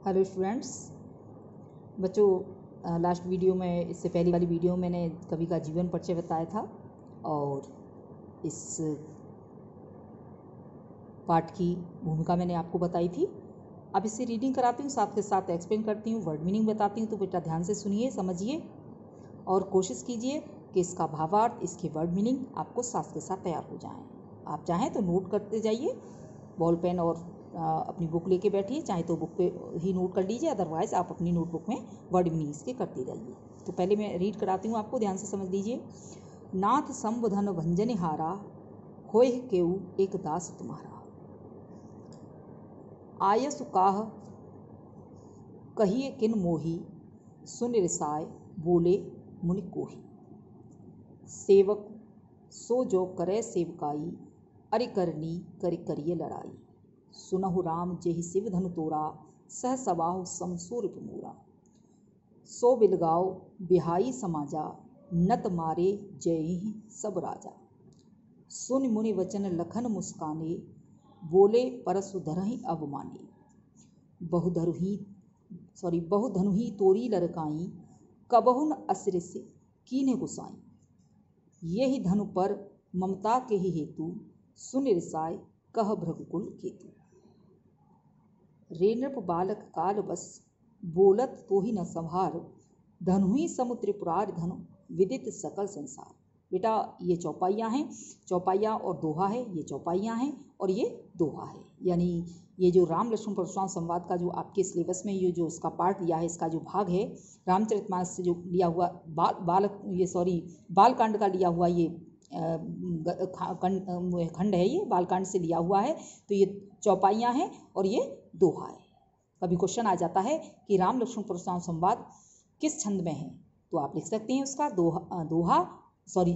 Hello students. बच्चों, last video में, इससे पहली वाली वीडियो में मैंने कवि का जीवन परिचय बताया था और इस पाठ की भूमिका मैंने आपको बताई थी। अब इससे रीडिंग कराती हूँ, साथ के साथ एक्सप्लेन करती हूँ, वर्ड मीनिंग बताती हूँ। तो बेटा ध्यान से सुनिए, समझिए और कोशिश कीजिए कि इसका भावार्थ, इसके वर्ड मीनिंग आपको साथ के साथ तैयार हो जाएँ। आप चाहें तो नोट करते जाइए, बॉल पेन और अपनी बुक लेके बैठिए, चाहे तो बुक पे ही नोट कर लीजिए, अदरवाइज आप अपनी नोटबुक में वर्ड मीनिंग्स के करते जाइए। तो पहले मैं रीड कराती हूँ आपको, ध्यान से समझ लीजिए। नाथ संबधन भंजन हारा, होय केऊ एक दास तुम्हारा। आयसु काह कहिए किन मोही, सुन रिसाय बोले मुनि कोही। सेवक सो जो करे सेवकाई, अरि करनी करि करिए लड़ाई। सुनहु राम जेहि शिव धनु तोरा, सह सबाहु समसूर मूरा। सो बिलगाओ बिहाई समाजा, नत मारे जय सब राजा। सुन मुनि वचन लखन मुस्काने, बोले परसु धरहि अवमाने। बहुधनुही तोरी लरकाई, कबहुन असृस कीन्हे गुसाई। यही धनु पर ममता के ही हेतु, सुन रिसाय कह भृगुकुल केतु। रे नृप बालक काल बस, बोलत तो ही न संभार। धनु ही समुद्र पुरार धनु, विदित सकल संसार। बेटा ये चौपाइयाँ हैं, चौपाइयाँ और दोहा है। ये चौपाइयाँ हैं और ये दोहा है। यानी ये जो राम लक्ष्मण परशुराम संवाद का जो आपके सिलेबस में ये जो इसका पार्ट दिया है, इसका जो भाग है रामचरितमानस से जो लिया हुआ बालकांड का लिया हुआ ये खंड है, ये बालकांड से लिया हुआ है। तो ये चौपाइयाँ हैं और ये दोहा है। कभी क्वेश्चन आ जाता है कि राम लक्ष्मण परशुराम संवाद किस छंद में है, तो आप लिख सकते हैं उसका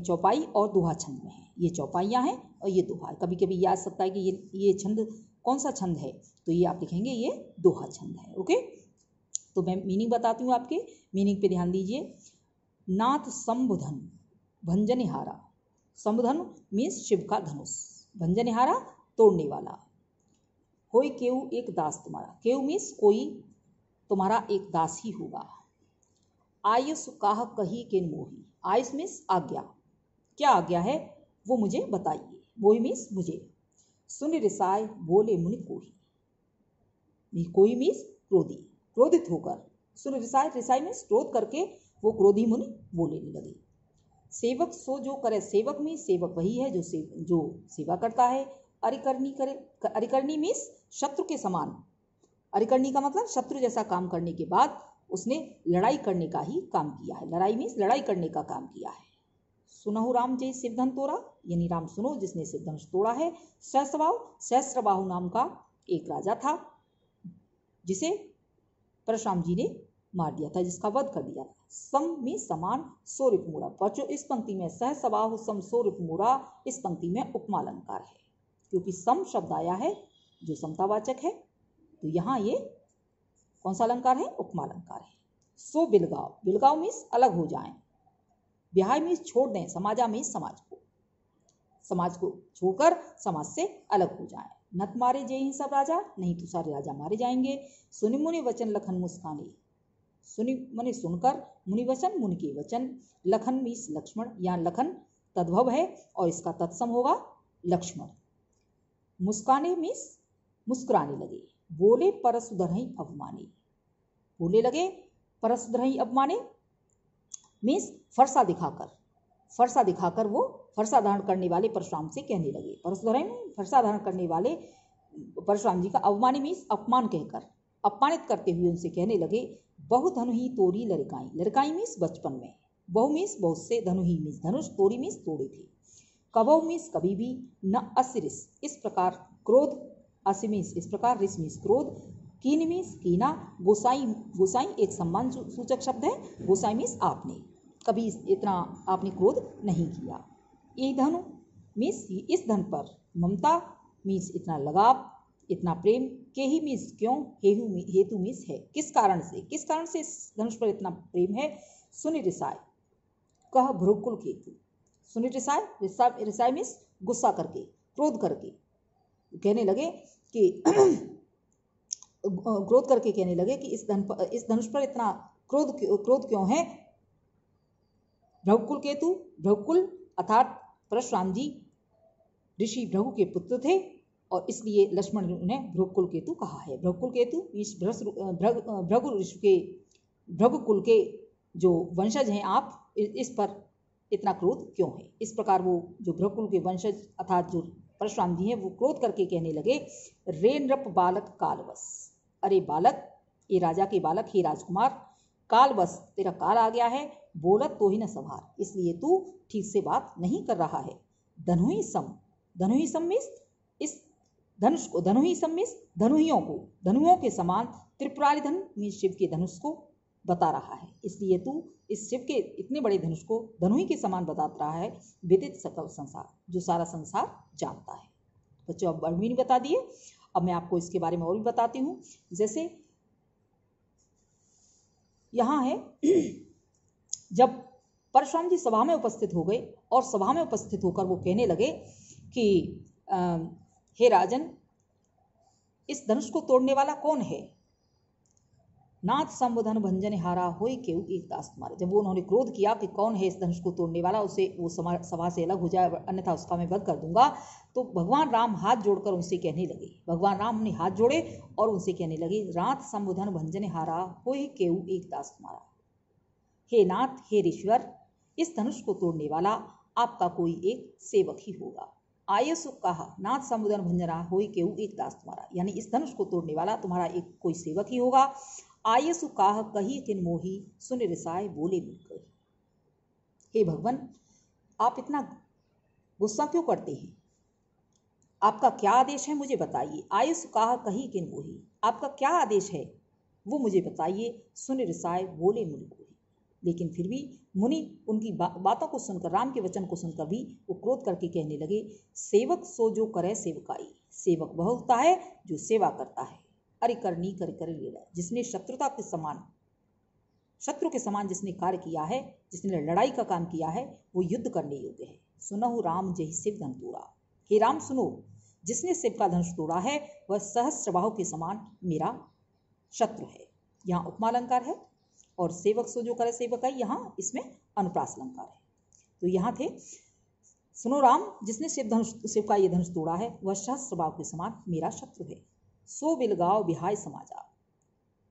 चौपाई और दोहा छंद में है। ये चौपाइयाँ हैं और ये दोहा है। कभी कभी याद सकता है कि ये छंद कौन सा छंद है, तो ये आप लिखेंगे ये दोहा छंद है। ओके, तो मैं मीनिंग बताती हूँ, आपके मीनिंग पे ध्यान दीजिए। नाथ संबुधन भंजनिहारा, संबुधन मीन्स शिव का धनुष, भंजनिहारा तोड़ने वाला। होय केऊ एक दास तुम्हारा, केऊ मीन्स कोई तुम्हारा एक दास ही होगा। आयुष काह कही किन मोही, आयुष मीन्स आज्ञा, क्या आज्ञा है वो मुझे बताइए, मोही मीन्स मुझे। सुन रिसाय बोले मुनि कोही, कोही मीन्स क्रोधी, क्रोधित होकर। सुन रिसाय, रिसाय मीन्स क्रोध करके वो क्रोधी मुनि बोलने लगे। सेवक सो जो करे, सेवक में सेवक वही है जो सेवा करता है। अरिकरणी मीन्स शत्रु के समान। अरिकरणी का मतलब शत्रु जैसा काम करने के बाद उसने लड़ाई करने का ही काम किया है। लड़ाई मीन्स लड़ाई करने का काम किया है। सुनहु राम जय शिवधन तोड़ा, यानी राम सुनो जिसने शिवधनुष तोड़ा है। सहस्त्रबाहु नाम का एक राजा था जिसे परशुराम जी ने मार दिया था, जिसका वध कर दिया था। सम में समान, सो रिपुमुरा। बच्चों इस पंक्ति में सहस्त्रबाहु सम सो रिपुमुरा, इस पंक्ति में उपमा अलंकार है, क्योंकि सम शब्द आया है जो समतावाचक है। तो यहाँ ये कौन सा अलंकार है? उपमा अलंकार है। सो बिलगाव, बिलगाव मीन्स अलग हो जाएं। ब्याह मीन्स छोड़ दें, समाजा मीन्स समाज को छोड़कर समाज से अलग हो जाएं। नत मारे जय ही सब राजा, नहीं तो सारे राजा मारे जाएंगे। सुनि मुनि वचन लखन मुस्काने, सुनि मुनि सुनकर, मुनि वचन मुनि के वचन। लखन मीन्स लक्ष्मण, यहाँ लखन तद्भव है और इसका तत्सम होगा लक्ष्मण। मुस्काने मीन्स मुस्कुराने लगे। बोले परसु धरहि अवमाने, बोले लगे परसु धरहि अवमाने मीन्स फरसा दिखाकर वो फरसा धारण करने वाले परशुराम से कहने लगे। परसु धरहि में फरसा धारण करने वाले परशुराम जी का अवमानी मीन्स अपमान कहकर, अपमानित करते हुए उनसे कहने लगे। बहु धनु ही तोरी लड़काई, लड़काई मीन्स बचपन में, बहु मीन्स बहुत से, धनु ही मीन्स धनुष, तोरी मीन्स तोड़े थे। कबहु मीन्स कभी भी, न असरिस इस प्रकार, क्रोध, असि मीन्स इस प्रकार, रिस मीन्स क्रोध, कीन मीन्स कीना, गोसाई, गोसाई एक सम्मान सूचक शब्द है। गोसाई मीन्स आपने, कभी इतना आपने क्रोध नहीं किया। ये धनु मीन्स इस धन पर, ममता मीन्स इतना लगाव, इतना प्रेम, के ही मीन्स क्यों, हेतु मीन्स है, किस कारण से इस धनुष पर इतना प्रेम है। सुनि रिसाय कह भृगुकुल केतु, सुनि रिसाय, रिसाय मीन्स गुस्सा करके, क्रोध करके कहने लगे कि क्रोध करके कहने लगे कि इस धनुष पर इतना क्रोध क्यों है। भृगुकुल केतु, भृगुकुल अर्थात परशुराम जी ऋषि भृगु के पुत्र थे और इसलिए लक्ष्मण ने उन्हें भृगुकुल केतु कहा है। भृगुकुल केतु इस भृगु ऋषि के भृगुकुल के जो वंशज हैं आप, इस पर इतना क्रोध क्यों है। इस प्रकार वो जो भृगुकुल के वंशज अर्थात जो परशुराम जी हैं वो क्रोध करके कहने लगे, रे नृप बालक कालवश, अरे बालक, ये राजा के बालक, हे राजकुमार, कालवश तेरा काल आ गया है, बोलत तो ही न संभार, इसलिए तू ठीक से बात नहीं कर रहा है। धनुहि सम, धनुहि सम इस धनुष को, धनुहि सम धनुहियों को, धनुओं के समान त्रिपुरारी धनु शिव के धनुष को बता रहा है, इसलिए तू इस शिव के इतने बड़े धनुष को धनुहि के समान बता रहा है। विदित सकल संसार, जो सारा संसार जानता है। बच्चों अब वर्णनी बता दिए, अब मैं आपको इसके बारे में और भी बताती हूँ। जैसे यहाँ है जब परशुराम जी सभा में उपस्थित हो गए और सभा में उपस्थित होकर वो कहने लगे कि हे राजन, इस धनुष को तोड़ने वाला कौन है। नाथ संबोधन भंजन हारा होई केहू एक दास तुम्हारे। जब वो उन्होंने क्रोध किया कि कौन है इस धनुष को तोड़ने वाला, उसे वो सभा से अलग हो जाए अन्यथा उसका मैं वध कर दूंगा, तो भगवान राम हाथ जोड़कर उनसे कहने लगे, भगवान राम ने हाथ जोड़े और उनसे कहने लगे, नाथ संबोधन भंजन हारा होई केहू एक दास तुम्हारा। हे नाथ, हे ऋषिवर, इस धनुष को तोड़ने वाला आपका कोई एक सेवक ही होगा। आयसु कहा नाथ संबोधन भंजना होई केहू एक दास तुम्हारा, यानी इस धनुष को तोड़ने वाला तुम्हारा एक कोई सेवक ही होगा। आयसु काह कही किन मोही सुन रिसाय बोले मिलकर। हे भगवान, आप इतना गुस्सा क्यों करते हैं, आपका क्या आदेश है मुझे बताइए। आयसु काह कही किन मोही, आपका क्या आदेश है वो मुझे बताइए। सुन रिसाय बोले मिलकर, लेकिन फिर भी मुनि उनकी बातों को सुनकर, राम के वचन को सुनकर भी वो क्रोध करके कहने लगे, सेवक सो जो करे सेवकाई, सेवक वह होता है जो सेवा करता है। अरे करनी कर कर लीला, जिसने शत्रुता के समान, शत्रु के समान जिसने कार्य किया है, जिसने लड़ाई का काम किया है, वो युद्ध करने योग्य है। सुनहु राम जय शिव धन तोड़ा, हे राम सुनो, जिसने शिव का धनुष तोड़ा है वह सहस्त्रबाहु के समान मेरा शत्रु है। यहाँ उपमालंकार है और सेवक सो जो करे सेवक है, यहाँ इसमें अनुप्रास अलंकार है। तो यहाँ थे, सुनो राम, जिसने शिव का ये धनुष तोड़ा है वह सहस्त्रबाहु के समान मेरा शत्रु है। सो बिलगाव बिहाय समाजा,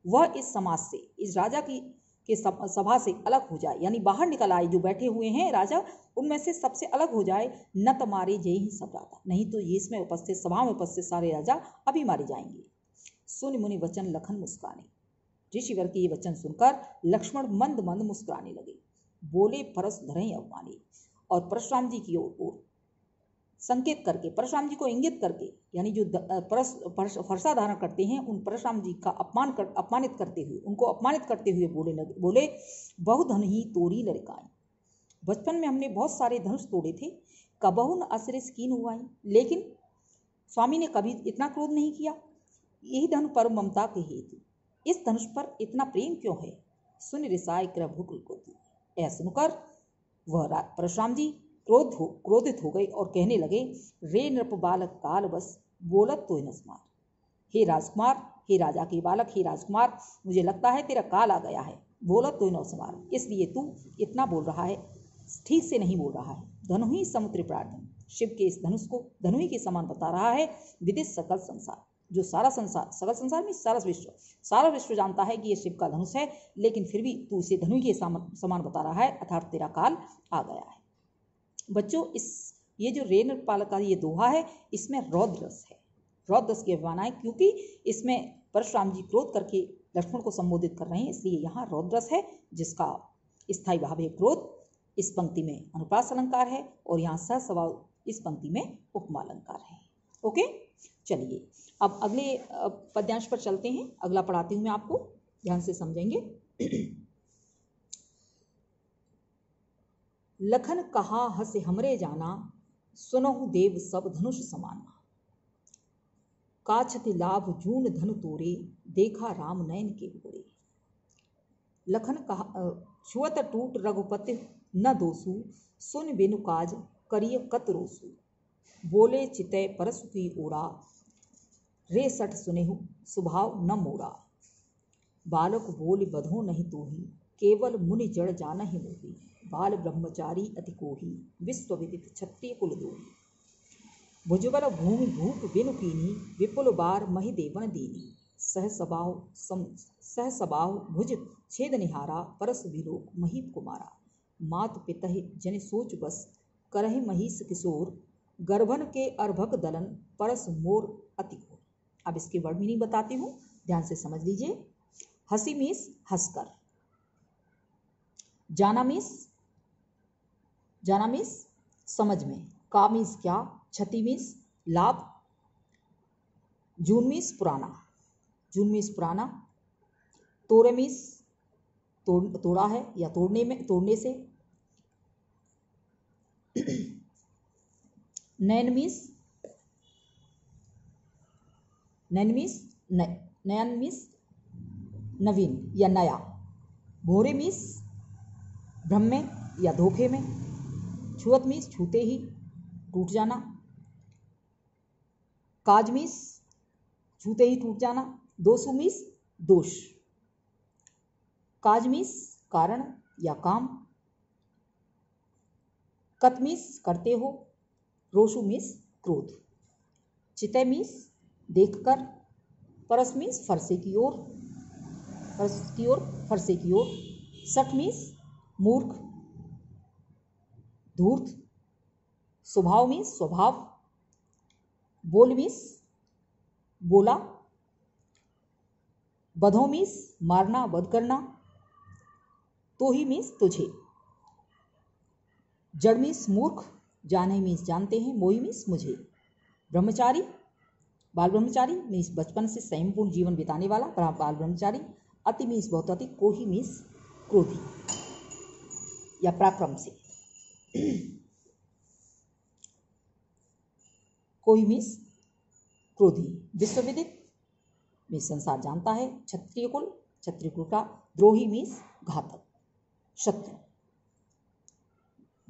वह इस समाज से, इस राजा के सभा से अलग हो जाए, यानी बाहर निकल आए, जो बैठे हुए हैं राजा उनमें से सबसे अलग हो जाए। न तुम्हारे जय ही सब राजा, नहीं तो ये इसमें उपस्थित, सभा में उपस्थित सारे राजा अभी मारे जाएंगे। सुन मुनि वचन लखन मुस्काने, ऋषिवर के ये वचन सुनकर लक्ष्मण मंद मंद मुस्कुराने लगे। बोले परस धरे अवमानी, और परशुराम जी की ओर संकेत करके, परशुराम जी को इंगित करके, यानी जो फरसा धारण करते हैं उन परशुराम जी का अपमानित करते हुए, उनको अपमानित करते हुए बोले बहुधन ही तोड़ी लड़काई, बचपन में हमने बहुत सारे धनुष तोड़े थे, कबहु न असरिस कीन हुआ, लेकिन स्वामी ने कभी इतना क्रोध नहीं किया। यही धनु पर ममता के हेतु, इस धनुष पर इतना प्रेम क्यों है। सुन रिसाय कर भूकुल को, ऐसा सुनकर वह परशुराम जी क्रोधित हो गए और कहने लगे, रे नृप बालक काल बस बोलत तो न स्मार। हे राजकुमार, हे राजा के बालक, हे राजकुमार, मुझे लगता है तेरा काल आ गया है, बोलत तो न स्मार, इसलिए तू इतना बोल रहा है, ठीक से नहीं बोल रहा है। धनुहि समुद्र प्रार्थन, शिव के इस धनुष को धनुहि के समान बता रहा है। विदित सकल संसार, जो सारा संसार, सकल संसार में सारा विश्व जानता है कि ये शिव का धनुष है, लेकिन फिर भी तू इसे धनुहि के समान बता रहा है, अर्थात तेरा काल आ गया है। बच्चों, ये जो रे नृपाल का ये दोहा है, इसमें रौद्र रस है, रौद्र रस की अभिमाना है, क्योंकि इसमें परशुराम जी क्रोध करके लक्ष्मण को संबोधित कर रहे हैं, इसलिए यहाँ रौद्र रस है जिसका स्थायी भाव है क्रोध। इस पंक्ति में अनुप्रास अलंकार है और यहाँ सहस्त्रबाहु इस पंक्ति में उपमा अलंकार है। ओके, चलिए अब अगले पद्यांश पर चलते हैं। अगला पढ़ाती हूँ मैं आपको, ध्यान से समझेंगे। लखन कहा हसे हमरे जाना, सुनहु देव सब धनुष समाना, काछति लाभ जून धनु तोरे, देखा राम नयन के गोरे। लखन कहा छुअत टूट रघुपति न दोसु, सुन बेनु काज करिय कत रोसु, बोले चितय परसु की ओरा, रे सठ सुनेहु स्वभाव न मोरा। बालक बोल बधो नहीं तोही, केवल मुनि जड़ जानहि मोही। बाल ब्रह्मचारी अति कोही, विश्व विदित क्षत्रिय कुल दोही। भुजबल भूमि भूप बिनु कीनी, विपुल बार महि देवन दीनी। सह सबाहु भुज छेद निहारा, परस विलोक महीप कुमारा। मात पितहि जन सोच बस, करहि महिष किशोर। गर्भन के अर्भक दलन, परस मोर अति घोर। अब इसके वर्ड मीनिंग बताती हूँ, ध्यान से समझ लीजिए। हंसी मीस हंसकर, जाना मीस समझ में, का मीस क्या, क्षति मीस लाभ, जून मीस पुराना, तोड़े मीस तोड़ा है या तोड़ने से। नयन मीस नवीन या नया। भोरे मीस भ्रम में या धोखे में। छुअत मीस छूते ही, टूट जाना। काज मीस छूते ही टूट जाना। दोषु मीस दोष। काज मीस कारण या काम। कत मीस करते हो। रोषु मीस क्रोध। चितय मीस देखकर। परस मीस फरसे की ओर, फरसे की ओर। सठ मीस मूर्ख, धूर्त। स्वभाव मीस स्वभाव। बोल मीस बोला। बधो मीस मारना, वध करना। तो ही मीस तुझे। जड़ मीस मूर्ख, जाने मीस जानते हैं, मोही मीस मुझे। ब्रह्मचारी बाल ब्रह्मचारी मीस बचपन से संयमपूर्ण जीवन बिताने वाला बाल ब्रह्मचारी। अति मीस बहुत अति, कोही मीस क्रोधी या पराक्रम से। कोही मीस क्रोधी। विश्वविदित मीस संसार जानता है। क्षत्रिय कुल का। द्रोही मीस घातक, शत्रु।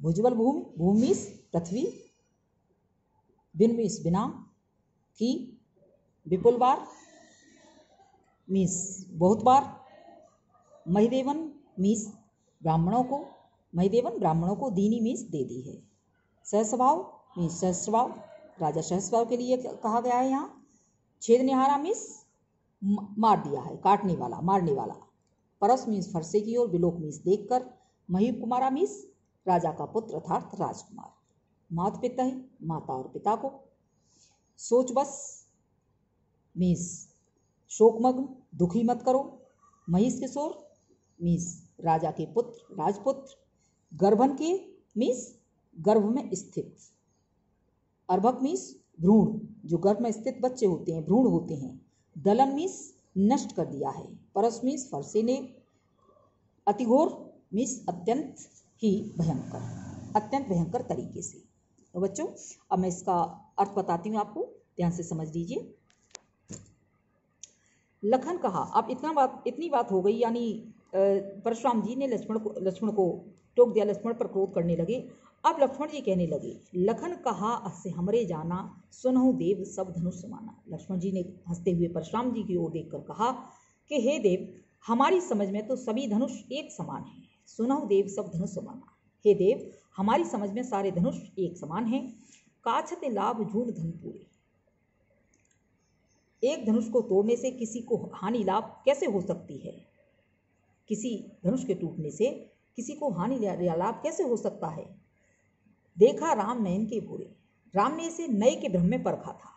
भुजबल भूमि मीस पृथ्वी। बिन मीस बिना की। विपुल बार मीस बहुत बार। महिदेवन मीस ब्राह्मणों को। दीनी मीस दे दी है। सहस्वभाव मीस सहस्वभाव, राजा सहस्वभाव के लिए कहा गया है यहाँ। छेद निहारा मीस मार दिया है, काटने वाला, मारने वाला। परस मीस फरसे की ओर। विलोक मीस देखकर। महीप कुमारा मीस राजा का पुत्र अर्थात राजकुमार। मात पिता ही माता और पिता को। सोच बस मीस शोकमग्न, दुखी मत करो। महिष किशोर मीस राजा के पुत्र, राजपुत्र। गर्भन के मीस गर्भ में स्थित। अर्भक मीस भ्रूण, जो गर्भ में स्थित बच्चे होते हैं, भ्रूण होते हैं। दलन मीस नष्ट कर दिया है। परस मीस फरसे ने। अतिघोर मीस अत्यंत ही भयंकर, अत्यंत भयंकर तरीके से। तो बच्चों अब मैं इसका अर्थ बताती हूँ आपको, ध्यान से समझ लीजिए। लखन कहा, अब इतनी बात हो गई, यानी परशुराम जी ने लक्ष्मण को टोक दिया, लक्ष्मण पर क्रोध करने लगे। अब लक्ष्मण जी कहने लगे, लखन कहा अस हमरे जाना, सुनहु देव सब धनुष समाना। लक्ष्मण जी ने हंसते हुए परशुराम जी की ओर देखकर कहा कि हे देव, हमारी समझ में तो सभी धनुष एक समान हैं। सुनहु देव सब धनुष समाना। हे देव, हमारी समझ में सारे धनुष एक समान हैं। काछते लाभ झूठ धन पूरे। एक धनुष को तोड़ने से किसी को हानि लाभ कैसे हो सकती है? किसी धनुष के टूटने से किसी को हानि या लाभ कैसे हो सकता है? देखा राम नयन के बुरे। राम ने इसे नए के भ्रम में परखा था।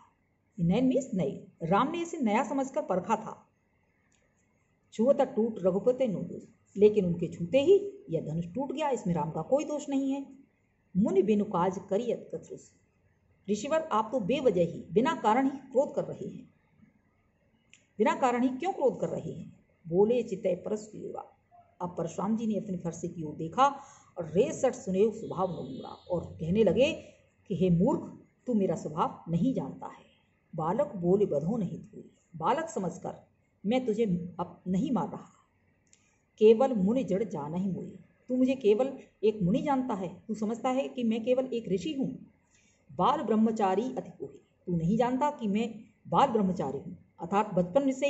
नयन मीन्स नए। राम ने इसे नया समझकर परखा था। छुअत टूट रघुपति नो, लेकिन उनके छूते ही यह धनुष टूट गया। इसमें राम का कोई दोष नहीं है। मुनि बिनु काज करियत कथुस। ऋषिवर, आप तो बेवजह ही, बिना कारण ही क्रोध कर रहे हैं। बिना कारण ही क्यों क्रोध कर रहे हैं? बोले चितय परस की ओर। अब परशुराम जी ने अपने फरसे की ओर देखा और रे सठ सुनेव स्वभाव न मूड़ा, और कहने लगे कि हे मूर्ख, तू मेरा स्वभाव नहीं जानता है। बालक बोले बधो नहीं थी। बालक समझकर मैं तुझे अब नहीं मार रहा। केवल मुनि जड़ जान ही मोई। तू मुझे केवल एक मुनि जानता है। तू समझता है कि मैं केवल एक ऋषि हूँ। बाल ब्रह्मचारी अति कोही। तू नहीं जानता कि मैं बाल ब्रह्मचारी हूँ, अर्थात बचपन से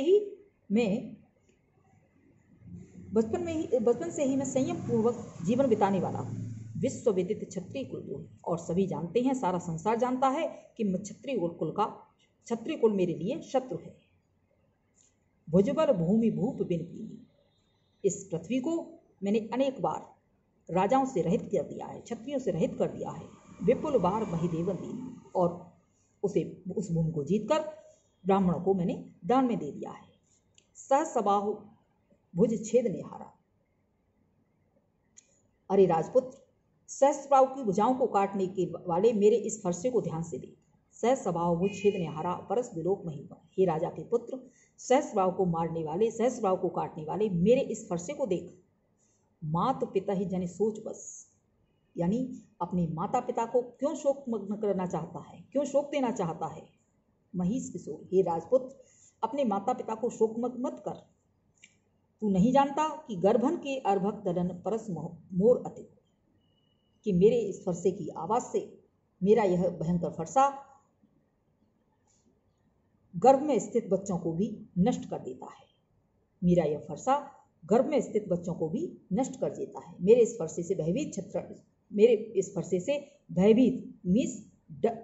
ही मैं संयम पूर्वक जीवन बिताने वाला हूँ। विश्व विदित क्षत्रिय कुल और सभी जानते हैं, सारा संसार जानता है कि क्षत्रिय कुल मेरे लिए शत्रु है। भुजबल भूमि भूप बिन कीनी, इस पृथ्वी को मैंने अनेक बार राजाओं से रहित कर दिया है, क्षत्रियों से रहित कर दिया है। विपुल बार महिदेवन दीनी, और उस भूमि को जीतकर ब्राह्मणों को मैंने दान में दे दिया है। सहसबाहु भुज छेद निहारा, अरे राजपुत्र, सहस्रबाहु की भुजाओं को काटने के वाले मेरे इस फरसे को ध्यान से देख। सहस्रबाहु भुज छेद निहारा परस विलोक महिमा, हे राजा के पुत्र, सहस्रबाहु को मारने वाले, सहस्रबाहु को काटने वाले मेरे इस फरसे को देख। मात पिता ही जन सोच बस, यानी अपने माता पिता को क्यों शोक मग्न करना चाहता है, क्यों शोक देना चाहता है। महिष किशोर, हे राजपुत्र, अपने माता पिता को शोकमग्न मत कर। तू नहीं जानता कि गर्भन के अर्भक दलन परस मोर अतिक, कि मेरे इस फरसे की आवाज से मेरा यह भयंकर फरसा गर्भ में स्थित बच्चों को भी नष्ट कर देता है। मेरा यह फरसा गर्भ में स्थित बच्चों को भी नष्ट कर देता है। मेरे इस फरसे से भयभीत मीस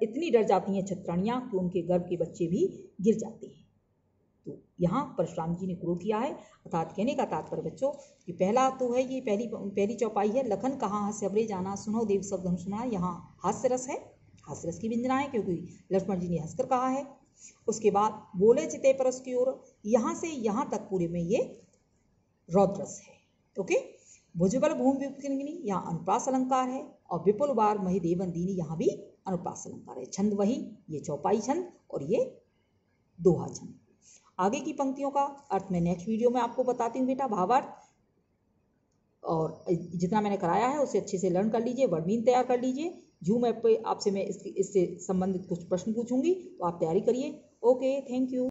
इतनी डर जाती हैं छत्राणियां कि उनके गर्भ के बच्चे भी गिर जाते हैं। तो यहाँ परशुराम जी ने क्रोध किया है, अर्थात कहने का तात्पर्य बच्चों कि पहला तो है ये पहली चौपाई है, लखन कहाँ हंस अबरे जाना, सुनो देव सब धनुष सुना। यहाँ हास्य रस है, हास्य रस की व्यंजना है, क्योंकि लक्ष्मण जी ने हंसकर कहा है। उसके बाद बोले चिते परस की ओर, यहाँ से यहाँ तक पूरे में ये रौद्र रस है। ओके, भुजबल भूमि विपिनी, यहाँ अनुप्रास अलंकार है, और विपुल बार महिदेवन दीनी, यहाँ भी अनुप्रास अलंकार है। छंद वही, ये चौपाई छंद और ये दोहा छंद। आगे की पंक्तियों का अर्थ मैं नेक्स्ट वीडियो में आपको बताती हूँ बेटा, भावार्थ, और जितना मैंने कराया है उसे अच्छे से लर्न कर लीजिए, वर्डमीन तैयार कर लीजिए। जूम ऐप पे आपसे मैं इससे संबंधित कुछ प्रश्न पूछूंगी, तो आप तैयारी करिए। Okay, thank you.